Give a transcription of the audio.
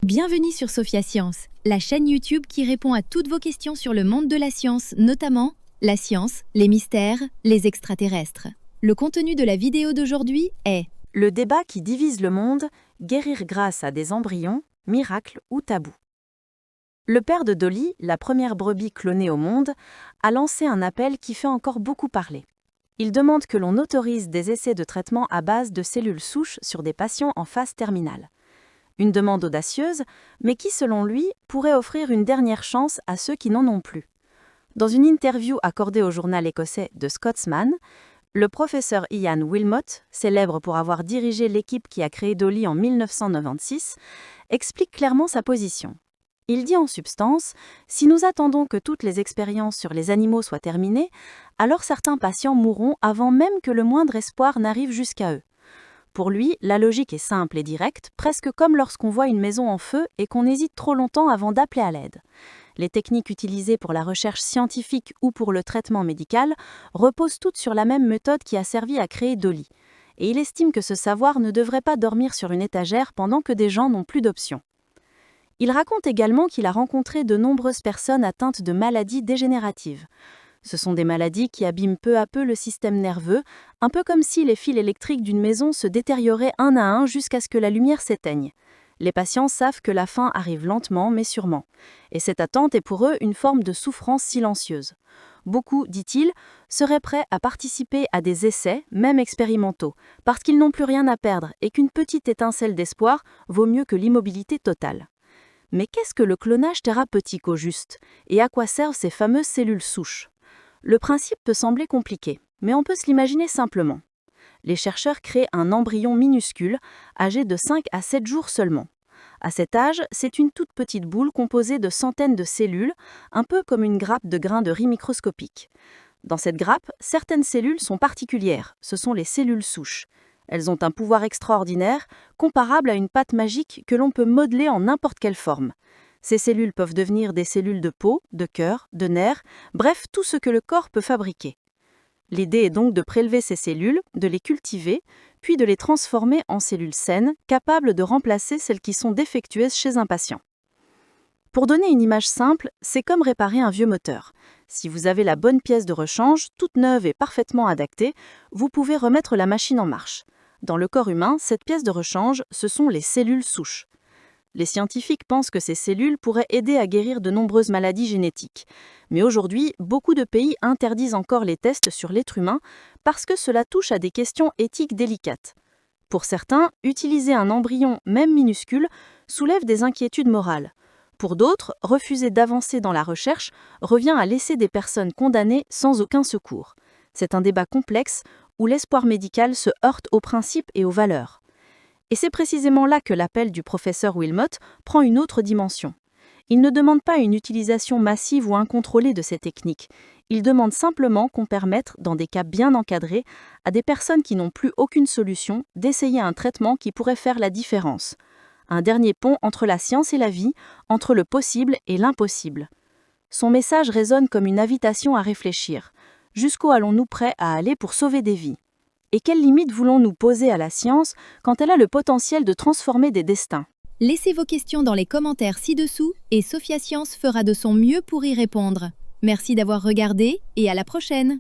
Bienvenue sur Sophia Science, la chaîne YouTube qui répond à toutes vos questions sur le monde de la science, notamment la science, les mystères, les extraterrestres. Le contenu de la vidéo d'aujourd'hui est le débat qui divise le monde, guérir grâce à des embryons, miracle ou tabou. Le père de Dolly, la première brebis clonée au monde, a lancé un appel qui fait encore beaucoup parler. Il demande que l'on autorise des essais de traitement à base de cellules souches sur des patients en phase terminale. Une demande audacieuse, mais qui, selon lui, pourrait offrir une dernière chance à ceux qui n'en ont plus. Dans une interview accordée au journal écossais The Scotsman, le professeur Ian Wilmot, célèbre pour avoir dirigé l'équipe qui a créé Dolly en 1996, explique clairement sa position. Il dit en substance, si nous attendons que toutes les expériences sur les animaux soient terminées, alors certains patients mourront avant même que le moindre espoir n'arrive jusqu'à eux. Pour lui, la logique est simple et directe, presque comme lorsqu'on voit une maison en feu et qu'on hésite trop longtemps avant d'appeler à l'aide. Les techniques utilisées pour la recherche scientifique ou pour le traitement médical reposent toutes sur la même méthode qui a servi à créer Dolly. Et il estime que ce savoir ne devrait pas dormir sur une étagère pendant que des gens n'ont plus d'options. Il raconte également qu'il a rencontré de nombreuses personnes atteintes de maladies dégénératives. Ce sont des maladies qui abîment peu à peu le système nerveux, un peu comme si les fils électriques d'une maison se détérioraient un à un jusqu'à ce que la lumière s'éteigne. Les patients savent que la fin arrive lentement mais sûrement, et cette attente est pour eux une forme de souffrance silencieuse. Beaucoup, dit-il, seraient prêts à participer à des essais, même expérimentaux, parce qu'ils n'ont plus rien à perdre et qu'une petite étincelle d'espoir vaut mieux que l'immobilité totale. Mais qu'est-ce que le clonage thérapeutique au juste, et à quoi servent ces fameuses cellules souches ? Le principe peut sembler compliqué, mais on peut se l'imaginer simplement. Les chercheurs créent un embryon minuscule, âgé de 5 à 7 jours seulement. À cet âge, c'est une toute petite boule composée de centaines de cellules, un peu comme une grappe de grains de riz microscopique. Dans cette grappe, certaines cellules sont particulières, ce sont les cellules souches. Elles ont un pouvoir extraordinaire, comparable à une pâte magique que l'on peut modeler en n'importe quelle forme. Ces cellules peuvent devenir des cellules de peau, de cœur, de nerfs, bref, tout ce que le corps peut fabriquer. L'idée est donc de prélever ces cellules, de les cultiver, puis de les transformer en cellules saines, capables de remplacer celles qui sont défectueuses chez un patient. Pour donner une image simple, c'est comme réparer un vieux moteur. Si vous avez la bonne pièce de rechange, toute neuve et parfaitement adaptée, vous pouvez remettre la machine en marche. Dans le corps humain, cette pièce de rechange, ce sont les cellules souches. Les scientifiques pensent que ces cellules pourraient aider à guérir de nombreuses maladies génétiques. Mais aujourd'hui, beaucoup de pays interdisent encore les tests sur l'être humain parce que cela touche à des questions éthiques délicates. Pour certains, utiliser un embryon, même minuscule, soulève des inquiétudes morales. Pour d'autres, refuser d'avancer dans la recherche revient à laisser des personnes condamnées sans aucun secours. C'est un débat complexe où l'espoir médical se heurte aux principes et aux valeurs. Et c'est précisément là que l'appel du professeur Wilmot prend une autre dimension. Il ne demande pas une utilisation massive ou incontrôlée de ces techniques. Il demande simplement qu'on permette, dans des cas bien encadrés, à des personnes qui n'ont plus aucune solution, d'essayer un traitement qui pourrait faire la différence. Un dernier pont entre la science et la vie, entre le possible et l'impossible. Son message résonne comme une invitation à réfléchir. Jusqu'où allons-nous prêts à aller pour sauver des vies ? Et quelles limites voulons-nous poser à la science quand elle a le potentiel de transformer des destins ? Laissez vos questions dans les commentaires ci-dessous et Sophia Science fera de son mieux pour y répondre. Merci d'avoir regardé et à la prochaine.